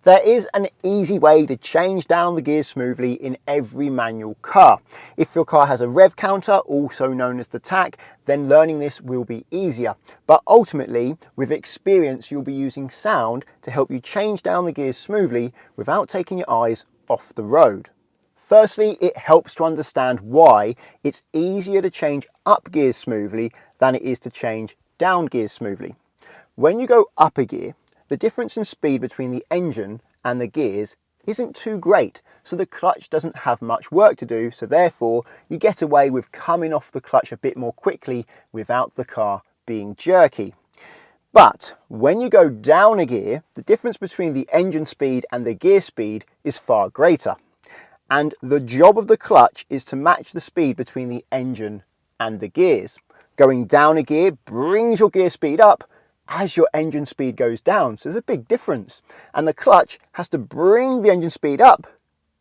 There is an easy way to change down the gears smoothly in every manual car. If your car has a rev counter, also known as the tach, then learning this will be easier. But ultimately, with experience, you'll be using sound to help you change down the gears smoothly without taking your eyes off the road. Firstly, it helps to understand why it's easier to change up gears smoothly than it is to change down gears smoothly. When you go up a gear, the difference in speed between the engine and the gears isn't too great, so the clutch doesn't have much work to do, so therefore you get away with coming off the clutch a bit more quickly without the car being jerky. But when you go down a gear, the difference between the engine speed and the gear speed is far greater. And the job of the clutch is to match the speed between the engine and the gears. Going down a gear brings your gear speed up as your engine speed goes down, so there's a big difference, and the clutch has to bring the engine speed up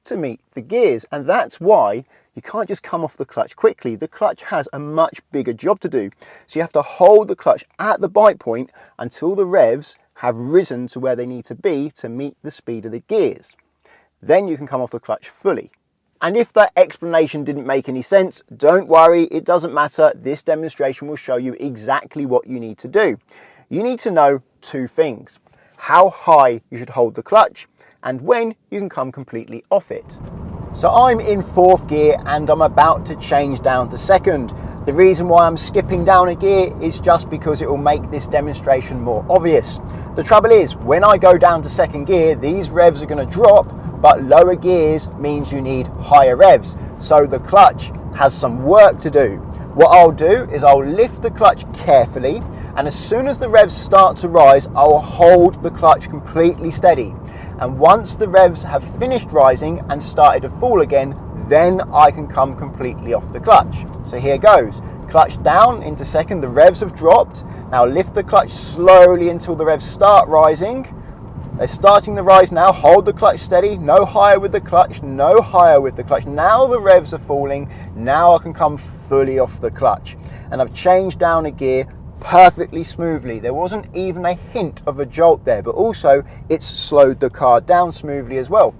to meet the gears, and that's why you can't just come off the clutch quickly. The clutch has a much bigger job to do, so you have to hold the clutch at the bite point until the revs have risen to where they need to be to meet the speed of the gears. Then you can come off the clutch fully. And if that explanation didn't make any sense, don't worry, it doesn't matter. This demonstration will show you exactly what you need to do. You need to know two things: how high you should hold the clutch and when you can come completely off it. So I'm in fourth gear and I'm about to change down to second. The reason why I'm skipping down a gear is just because it will make this demonstration more obvious. The trouble is, when I go down to second gear, these revs are going to drop, but lower gears means you need higher revs. So the clutch has some work to do. What I'll do is I'll lift the clutch carefully, and as soon as the revs start to rise, I'll hold the clutch completely steady. And once the revs have finished rising and started to fall again, then I can come completely off the clutch. So here goes. Clutch down into second, the revs have dropped. Now lift the clutch slowly until the revs start rising. They're starting to rise now. Hold the clutch steady, no higher with the clutch, no higher with the clutch. Now the revs are falling. Now I can come fully off the clutch. And I've changed down a gear perfectly smoothly. There wasn't even a hint of a jolt there, but also it's slowed the car down smoothly as well.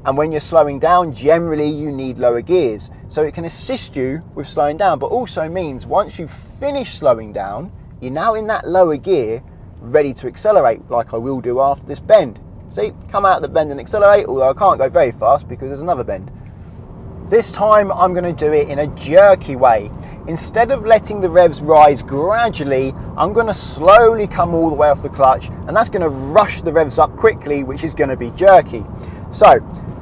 And when you're slowing down, generally you need lower gears. So it can assist you with slowing down, but also means once you've finished slowing down, you're now in that lower gear, ready to accelerate, like I will do after this bend. See, come out of the bend and accelerate, although I can't go very fast because there's another bend. This time I'm going to do it in a jerky way. Instead of letting the revs rise gradually, I'm going to slowly come all the way off the clutch, and that's going to rush the revs up quickly, which is going to be jerky. So,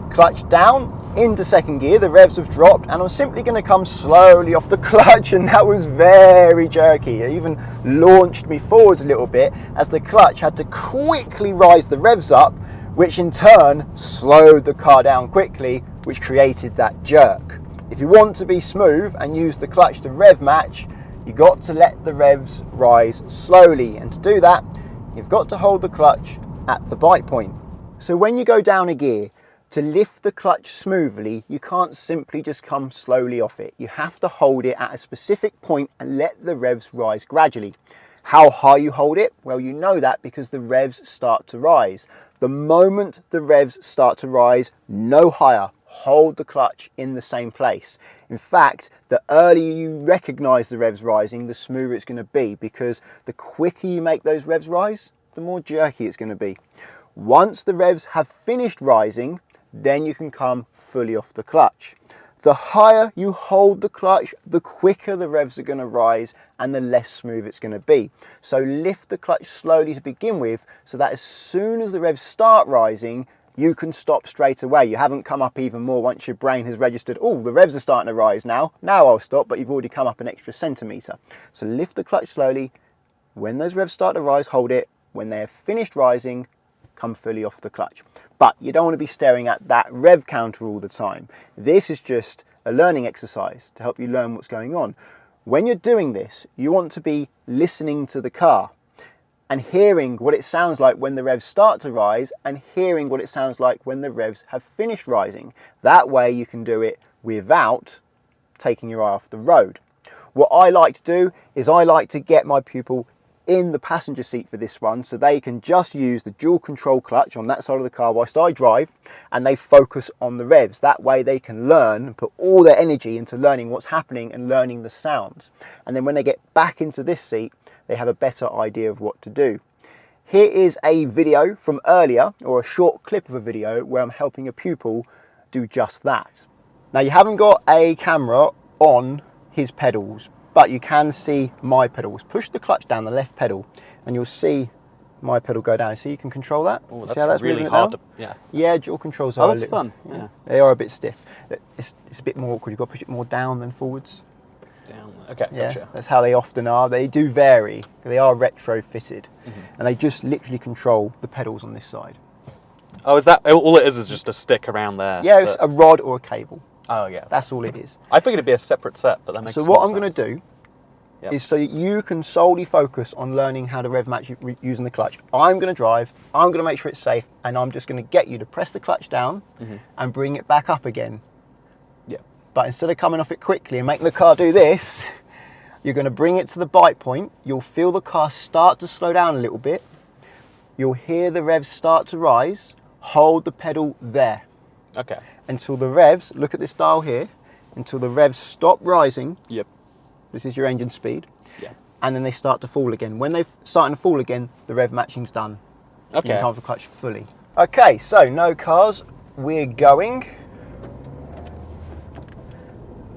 clutch down into second gear, the revs have dropped, and I'm simply going to come slowly off the clutch, and that was very jerky. It even launched me forwards a little bit as the clutch had to quickly rise the revs up, which in turn slowed the car down quickly, which created that jerk. If you want to be smooth and use the clutch to rev match, you've got to let the revs rise slowly, and to do that, you've got to hold the clutch at the bite point. So when you go down a gear, to lift the clutch smoothly, you can't simply just come slowly off it. You have to hold it at a specific point and let the revs rise gradually. How high you hold it? Well, you know that because the revs start to rise. The moment the revs start to rise, no higher. Hold the clutch in the same place. In fact, the earlier you recognize the revs rising, the smoother it's going to be, because the quicker you make those revs rise, the more jerky it's going to be. Once the revs have finished rising, then you can come fully off the clutch. The higher you hold the clutch, the quicker the revs are going to rise and the less smooth it's going to be. So lift the clutch slowly to begin with, so that as soon as the revs start rising, you can stop straight away. You haven't come up even more once your brain has registered, oh, the revs are starting to rise now I'll stop, but you've already come up an extra centimetre. So lift the clutch slowly. When those revs start to rise, hold it. When they have finished rising, come fully off the clutch. But you don't want to be staring at that rev counter all the time. This is just a learning exercise to help you learn what's going on. When you're doing this, you want to be listening to the car and hearing what it sounds like when the revs start to rise, and hearing what it sounds like when the revs have finished rising. That way you can do it without taking your eye off the road. What I like to do is I like to get my pupil in the passenger seat for this one, so they can just use the dual control clutch on that side of the car whilst I drive, and they focus on the revs. That way they can learn and put all their energy into learning what's happening and learning the sounds. And then when they get back into this seat, they have a better idea of what to do. Here is a video from earlier, or a short clip of a video where I'm helping a pupil do just that. Now, you haven't got a camera on his pedals, but you can see my pedals. Push the clutch down, the left pedal, and you'll see my pedal go down. So you can control that. Oh, that's really hard to, yeah. Yeah, dual controls are that's fun. Yeah. They are a bit stiff. It's a bit more awkward. You've got to push it more down than forwards. Down. Okay, Yeah, gotcha. that's how they often are. They do vary. They are retrofitted, and they just literally control the pedals on this side. Oh, is that all it is just a stick around there? Yeah, it's a rod or a cable. Oh, yeah. That's all it is. I figured it'd be a separate set, but that makes sense. So what I'm going to do Yep. is, so you can solely focus on learning how to rev match using the clutch. I'm going to drive, I'm going to make sure it's safe, and I'm just going to get you to press the clutch down and bring it back up again. Yeah. But instead of coming off it quickly and making the car do this, you're going to bring it to the bite point. You'll feel the car start to slow down a little bit. You'll hear the revs start to rise. Hold the pedal there. Okay. Until the revs, look at this dial here, until the revs stop rising. Yep. This is your engine speed. Yeah. And then they start to fall again. When they're starting to fall again, the rev matching's done. Okay. You can come off the clutch fully. Okay, so no cars, we're going.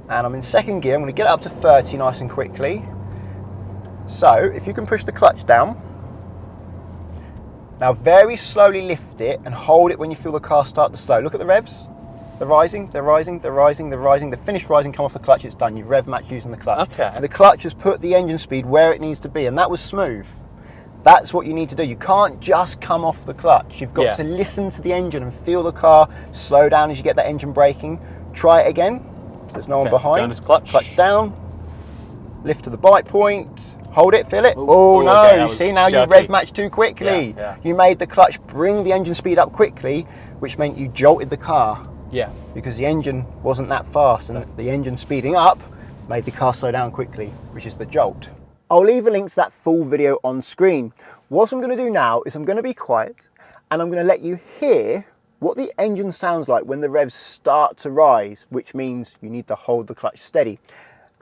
And I'm in second gear. I'm going to get it up to 30 nice and quickly. So if you can push the clutch down. Now very slowly lift it and hold it when you feel the car start to slow. Look at the revs. They're rising, they're rising, they're rising, they're rising. They've finished rising, come off the clutch, it's done. You've rev matched using the clutch. Okay. So the clutch has put the engine speed where it needs to be, and that was smooth. That's what you need to do. You can't just come off the clutch. You've got to listen to the engine and feel the car slow down as you get that engine braking. Try it again. There's no one behind. Down his clutch. Clutch down. Lift to the bite point. Hold it, feel it. Oh no, okay, you see now jerky. you rev matched too quickly. Yeah. You made the clutch bring the engine speed up quickly, which meant you jolted the car. Yeah. Because the engine wasn't that fast, and the engine speeding up made the car slow down quickly, which is the jolt. I'll leave a link to that full video on screen. What I'm going to do now is I'm going to be quiet and I'm going to let you hear what the engine sounds like when the revs start to rise, which means you need to hold the clutch steady,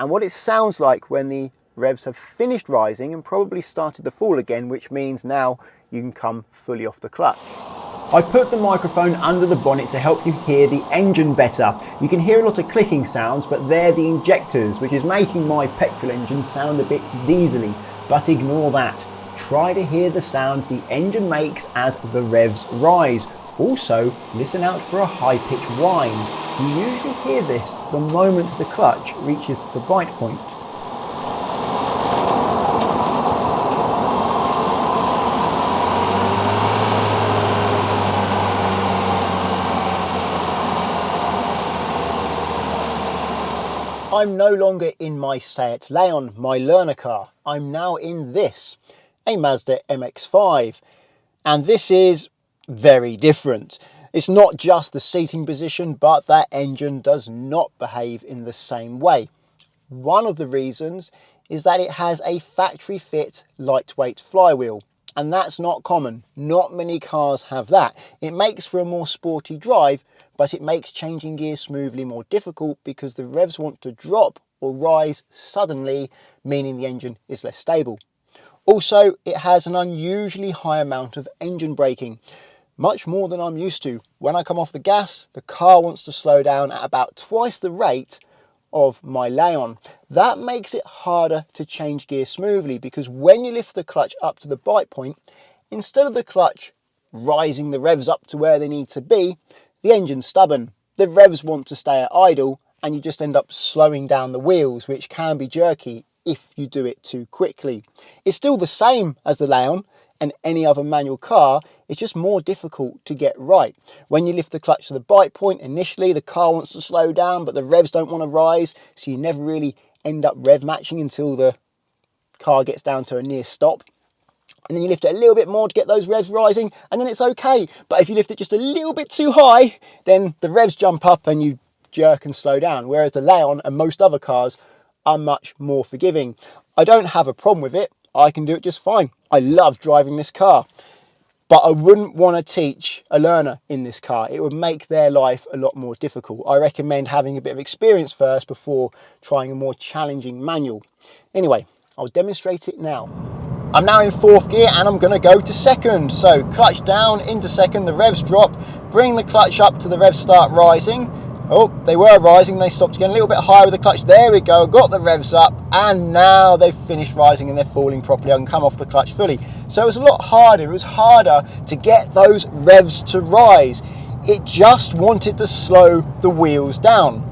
and what it sounds like when the revs have finished rising and probably started to fall again, which means now you can come fully off the clutch. I put the microphone under the bonnet to help you hear the engine better. You can hear a lot of clicking sounds, but they're the injectors, which is making my petrol engine sound a bit diesely, but ignore that. Try to hear the sound the engine makes as the revs rise. Also, listen out for a high-pitched whine. You usually hear this the moment the clutch reaches the bite point. I'm no longer in my Seat Leon, my learner car. I'm now in this, a Mazda MX-5. And this is very different. It's not just the seating position, but that engine does not behave in the same way. One of the reasons is that it has a factory fit lightweight flywheel. And that's not common. Not many cars have that. It makes for a more sporty drive, but it makes changing gears smoothly more difficult because the revs want to drop or rise suddenly, meaning the engine is less stable. Also, it has an unusually high amount of engine braking, much more than I'm used to. When I come off the gas, the car wants to slow down at about twice the rate of my Leon. That makes it harder to change gear smoothly because when you lift the clutch up to the bite point, instead of the clutch rising the revs up to where they need to be, the engine's stubborn. The revs want to stay at idle and you just end up slowing down the wheels, which can be jerky if you do it too quickly. It's still the same as the Leon and any other manual car, it's just more difficult to get right. When you lift the clutch to the bite point, initially the car wants to slow down, but the revs don't want to rise, so you never really end up rev matching until the car gets down to a near stop. And then you lift it a little bit more to get those revs rising, and then it's okay. But if you lift it just a little bit too high, then the revs jump up and you jerk and slow down. Whereas the Leon and most other cars are much more forgiving. I don't have a problem with it. I can do it just fine. I love driving this car. But I wouldn't want to teach a learner in this car. It would make their life a lot more difficult. I recommend having a bit of experience first before trying a more challenging manual. Anyway, I'll demonstrate it now. I'm now in 4th gear and I'm going to go to 2nd. So clutch down into 2nd, the revs drop, bring the clutch up to the revs start rising. Oh, they were rising, they stopped again, a little bit higher with the clutch. There we go, got the revs up, and now they've finished rising and they're falling properly. I can come off the clutch fully. So it was a lot harder. It was harder to get those revs to rise. It just wanted to slow the wheels down.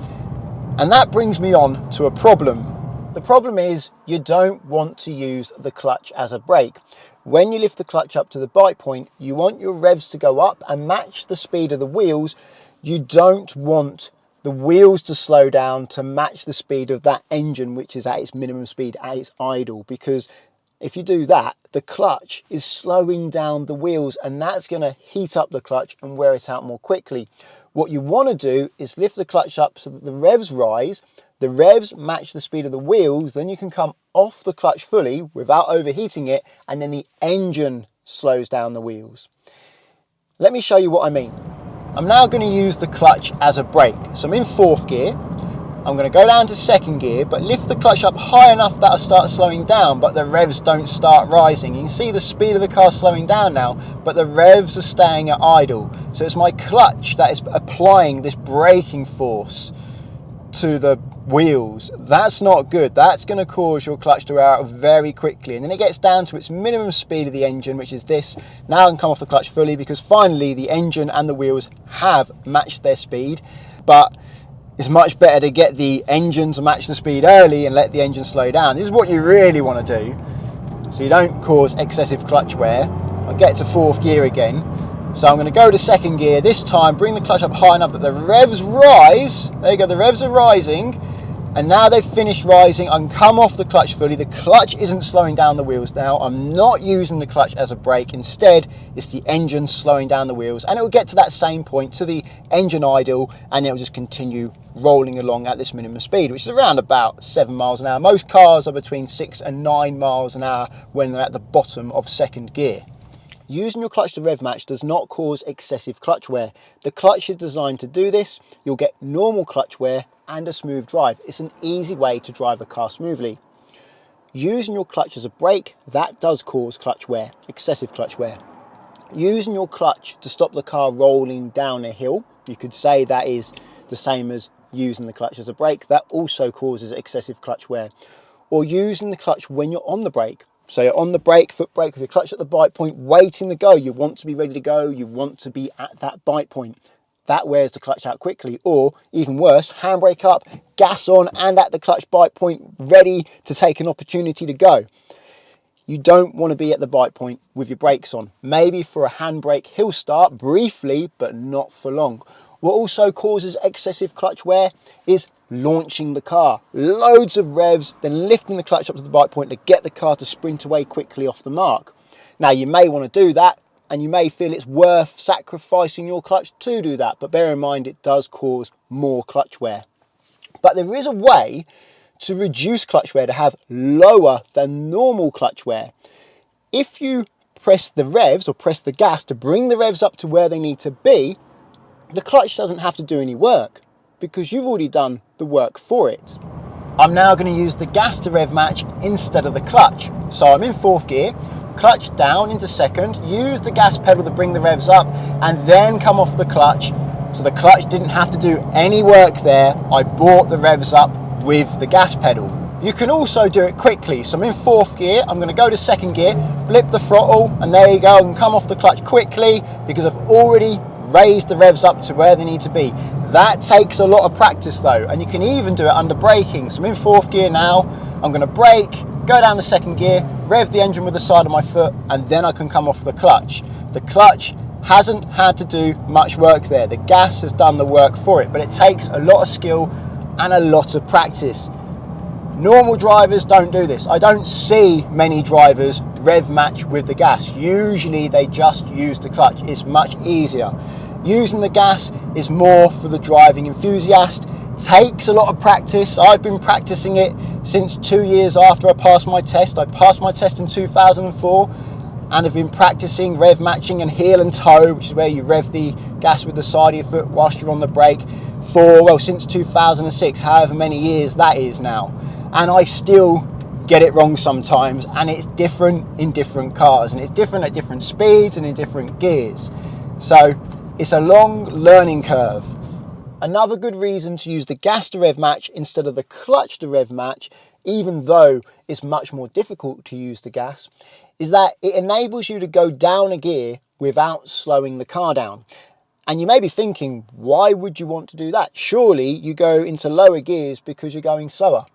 And that brings me on to a problem. The problem is you don't want to use the clutch as a brake. When you lift the clutch up to the bite point, you want your revs to go up and match the speed of the wheels. You don't want the wheels to slow down to match the speed of that engine, which is at its minimum speed, at its idle, because if you do that, the clutch is slowing down the wheels and that's going to heat up the clutch and wear it out more quickly. What you want to do is lift the clutch up so that the revs rise, the revs match the speed of the wheels, then you can come off the clutch fully without overheating it, and then the engine slows down the wheels. Let me show you what I mean. I'm now going to use the clutch as a brake. So I'm in 4th gear. I'm going to go down to 2nd gear, but lift the clutch up high enough that I start slowing down, but the revs don't start rising. You can see the speed of the car slowing down now, but the revs are staying at idle. So it's my clutch that is applying this braking force to the wheels. That's not good. That's going to cause your clutch to wear out very quickly, and then it gets down to its minimum speed of the engine, which is this. Now I can come off the clutch fully because finally the engine and the wheels have matched their speed. But it's much better to get the engine to match the speed early and let the engine slow down. This is what you really want to do so you don't cause excessive clutch wear. I'll get to 4th gear again. So I'm going to go to 2nd gear, this time bring the clutch up high enough that the revs rise. There you go, the revs are rising. And now they've finished rising. I can come off the clutch fully. The clutch isn't slowing down the wheels now. I'm not using the clutch as a brake. Instead, it's the engine slowing down the wheels. And it will get to that same point, to the engine idle, and it'll just continue rolling along at this minimum speed, which is around about 7 miles an hour. Most cars are between 6 and 9 miles an hour when they're at the bottom of 2nd gear. Using your clutch to rev match does not cause excessive clutch wear. The clutch is designed to do this. You'll get normal clutch wear and a smooth drive. It's an easy way to drive a car smoothly. Using your clutch as a brake, that does cause clutch wear, excessive clutch wear. Using your clutch to stop the car rolling down a hill, you could say that is the same as using the clutch as a brake. That also causes excessive clutch wear. Or using the clutch when you're on the brake. So you're on the brake, foot brake, with your clutch at the bite point, waiting to go. You want to be ready to go. You want to be at that bite point. That wears the clutch out quickly. Or even worse, handbrake up, gas on, and at the clutch bite point, ready to take an opportunity to go. You don't want to be at the bite point with your brakes on. Maybe for a handbrake hill start, briefly, but not for long. What also causes excessive clutch wear is launching the car. Loads of revs, then lifting the clutch up to the bite point to get the car to sprint away quickly off the mark. Now you may want to do that, and you may feel it's worth sacrificing your clutch to do that, but bear in mind it does cause more clutch wear. But there is a way to reduce clutch wear to have lower than normal clutch wear. If you press the revs or press the gas to bring the revs up to where they need to be, the clutch doesn't have to do any work because you've already done the work for it. I'm now going to use the gas to rev match instead of the clutch. So I'm in 4th gear, clutch down into 2nd, use the gas pedal to bring the revs up, and then come off the clutch. So the clutch didn't have to do any work there. I brought the revs up with the gas pedal. You can also do it quickly. So I'm in 4th gear, I'm going to go to 2nd gear, blip the throttle, and there you go, I can come off the clutch quickly because I've already raised the revs up to where they need to be. That takes a lot of practice though, and you can even do it under braking. So I'm in 4th gear now, I'm going to brake, go down the 2nd gear, rev the engine with the side of my foot, and then I can come off the clutch. The clutch hasn't had to do much work there. The gas has done the work for it, but it takes a lot of skill and a lot of practice. Normal drivers don't do this. I don't see many drivers rev match with the gas. Usually they just use the clutch. It's much easier. Using the gas is more for the driving enthusiast. takes a lot of practice. I've been practicing it since 2 years after I passed my test. I passed my test in 2004 and have been practicing rev matching and heel and toe, which is where you rev the gas with the side of your foot whilst you're on the brake, for, well, since 2006, however many years that is now. And I still get it wrong sometimes, and it's different in different cars, and it's different at different speeds and in different gears. So it's a long learning curve. Another good reason to use the gas to rev match instead of the clutch to rev match, even though it's much more difficult to use the gas, is that it enables you to go down a gear without slowing the car down. And you may be thinking, why would you want to do that? Surely you go into lower gears because you're going slower.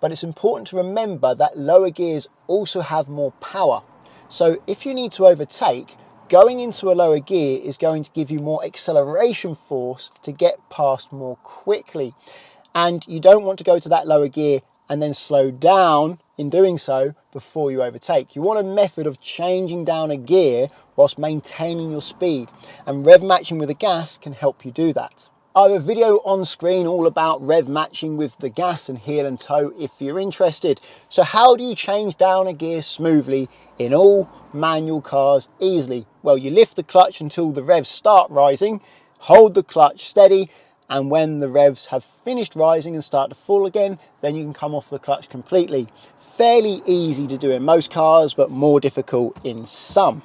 But it's important to remember that lower gears also have more power. So if you need to overtake, going into a lower gear is going to give you more acceleration force to get past more quickly. And you don't want to go to that lower gear and then slow down in doing so before you overtake. You want a method of changing down a gear whilst maintaining your speed, and rev matching with the gas can help you do that. I have a video on screen all about rev matching with the gas and heel and toe if you're interested. So how do you change down a gear smoothly in all manual cars easily? Well, you lift the clutch until the revs start rising, hold the clutch steady, and when the revs have finished rising and start to fall again, then you can come off the clutch completely. Fairly easy to do in most cars, but more difficult in some.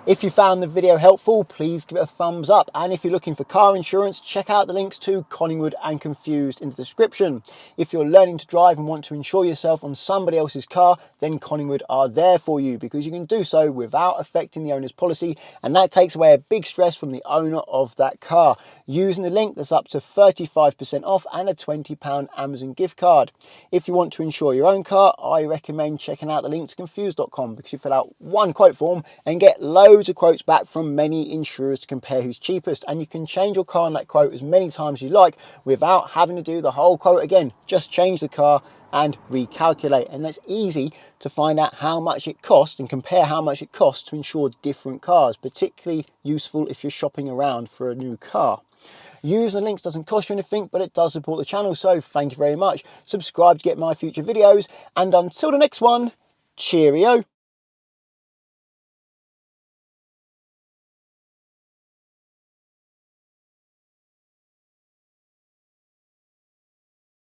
If you found the video helpful, please give it a thumbs up. And if you're looking for car insurance, check out the links to Collingwood and Confused in the description. If you're learning to drive and want to insure yourself on somebody else's car, then Collingwood are there for you, because you can do so without affecting the owner's policy, and that takes away a big stress from the owner of that car. Using the link, there's up to 35% off and a £20 Amazon gift card. If you want to insure your own car, I recommend checking out the link to confused.com, because you fill out one quote form and get loads of quotes back from many insurers to compare who's cheapest, and you can change your car on that quote as many times as you like without having to do the whole quote again. Just change the car and recalculate, and that's easy to find out how much it costs and compare how much it costs to insure different cars, particularly useful if you're shopping around for a new car. Using the links doesn't cost you anything, but it does support the channel, so thank you very much. Subscribe to get my future videos, and until the next one, cheerio.